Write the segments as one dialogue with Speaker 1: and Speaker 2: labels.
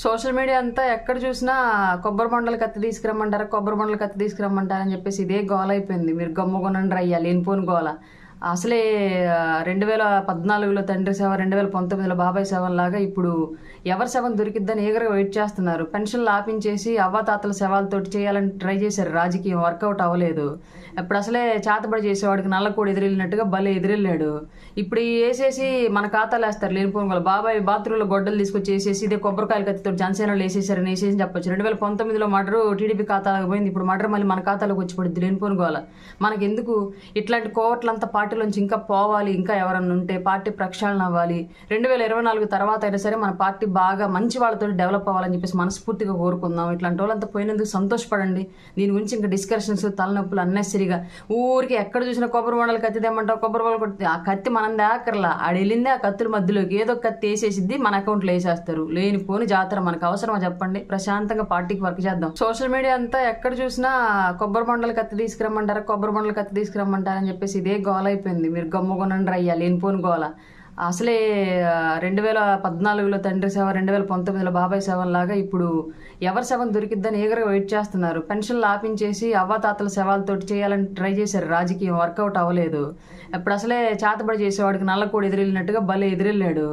Speaker 1: Social media అంతా ఎక్కడ చూసినా కొబ్బరి బొండలు కత్తి తీసుకురమ్మంటారా, కొబ్బరి బొండలు కత్తి తీసుకురమ్మంటారా అని చెప్పేసి ఇదే గోల అయిపోయింది. మీరు గమ్ముగునండి రయ్యా లేనిపోని గోల. అసలే 2014లో తండ్రి సేవ, 2019లో బాబాయ్ శవం ఇప్పుడు ఎవరి శవం దొరికిద్దని ఈగరగా వెయిట్ చేస్తున్నారు. పెన్షన్లు ఆపించేసి అవ్వాతాతల శవాలతోటి చేయాలని ట్రై చేశారు. రాజకీయం వర్కౌట్ అవ్వలేదు. ఇప్పుడు అసలే చేతబడి చేసేవాడికి నల్లకోడి ఎదిరెళ్ళినట్టుగా భలే ఎదిరెళ్ళాడు. ఇప్పుడు వేసేసి మన ఖాతాలు వేస్తారు లేనిపోని గోల. బాబాయ్ బాత్రూంలో గొడ్డలు తీసుకొచ్చి వేసేసి ఇదే కొబ్బరికాయల కత్తితో జనసేనలో వేసేసారని వేసేసి చెప్పొచ్చు. 2019లో మర్డర్ టీడీపీ ఖాతాలకు పోయింది. ఇప్పుడు మర్డర్ మళ్ళీ మన ఖాతాలోకి వచ్చి పడుద్ది లేనిపోని గోల. మనకెందుకు ఇట్లాంటి కోవట్లంతా పార్టీలోంచి ఇంకా పోవాలి, ఇంకా ఎవరన్నా ఉంటే పార్టీ ప్రక్షాళన అవ్వాలి. 2024 తర్వాత అయినా సరే మన పార్టీ బాగా మంచి వాళ్ళతో డెవలప్ అవ్వాలని చెప్పేసి మనస్ఫూర్తిగా కోరుకుందాం. ఇట్లాంటి వాళ్ళంతా పోయినందుకు సంతోషపడండి. దీని గురించి ఇంకా డిస్కషన్స్, తలనొప్పులు అన్నెసరిగా ఊరికి ఎక్కడ చూసినా కొబ్బరి బొండలు కత్తి తెమ్మంటావు, కొబ్బరి బొండలు కొట్టి ఆ కత్తి మనం దాకర్లా ఆడు వెళ్ళిందే ఆ కత్తుల మధ్యలోకి ఏదో కత్తి వేసేసిద్ది, మన అకౌంట్లో వేసేస్తారు. లేనిపోని జాతర మనకు అవసరమా చెప్పండి? ప్రశాంతంగా పార్టీకి వర్క్ చేద్దాం. సోషల్ మీడియా అంతా ఎక్కడ చూసినా కొబ్బరి బొండలు కత్తి తీసుకురమ్మంటారా, కొబ్బరి బొండలు కత్తి తీసుకురమ్మంటారా అని చెప్పేసి ఇదే గోల అయిపోయింది. మీరు గమ్ముగునండి రయ్యా లేనిపోని గోల. అసలే 2014లో తండ్రి సేవ, 2019లో బాబాయ్ శవం ఇప్పుడు ఎవరి శవం దొరికిద్దని ఈగరగా వెయిట్ చేస్తున్నారు. పెన్షన్లు ఆపించేసి అవ్వాతాతల శవాలతోటి చేయాలని ట్రై చేశారు. రాజకీయం వర్కౌట్ అవ్వలేదు. ఇప్పుడు అసలే చేతబడి చేసేవాడికి నల్లకోడి ఎదిరెళ్ళినట్టుగా భలే ఎదిరెళ్ళాడు.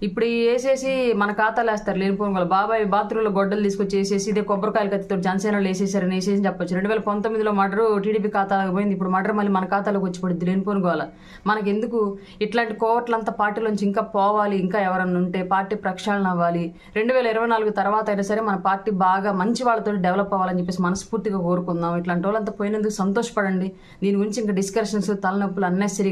Speaker 1: ఇప్పుడు వేసేసి మన ఖాతాలు వేస్తారు లేనిపోని గోల. బాబాయ్ బాత్రూంలో గొడ్డలు తీసుకొచ్చి వేసేసి ఇదే కొబ్బరికాయల కత్తితో జనసేనలో వేసేసారని వేసేసి చెప్పొచ్చు. 2019లో మర్డర్ టీడీపీ ఖాతాలకు పోయింది. ఇప్పుడు మర్డర్ మళ్ళీ మన ఖాతాలోకి వచ్చి పడుద్ది లేనిపోని గోల. మనకెందుకు ఇట్లాంటి కోవట్లంతా పార్టీలోంచి ఇంకా పోవాలి, ఇంకా ఎవరన్నా ఉంటే పార్టీ ప్రక్షాళన అవ్వాలి. 2024 తర్వాత అయినా సరే మన పార్టీ బాగా మంచి వాళ్ళతో డెవలప్ అవ్వాలని చెప్పేసి మనస్ఫూర్తిగా కోరుకుందాం. ఇట్లాంటి వాళ్ళంతా పోయినందుకు సంతోషపడండి. దీని గురించి ఇంకా డిస్కషన్స్, తలనొప్పులు అన్నెసరిగా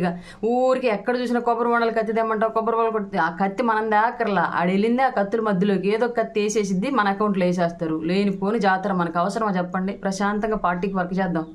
Speaker 1: ఊరికి ఎక్కడ చూసినా కొబ్బరి బొండలు కత్తి తెమ్మంటావు, కొబ్బరి బొండలు కొట్టి ఆ కత్తి మనం దాకర్లా ఆడు వెళ్ళిందే ఆ కత్తుల మధ్యలోకి ఏదో కత్తి వేసేసిద్ది, మన అకౌంట్లో వేసేస్తారు. లేనిపోని జాతర మనకు అవసరమా చెప్పండి? ప్రశాంతంగా పార్టీకి వర్క్ చేద్దాం.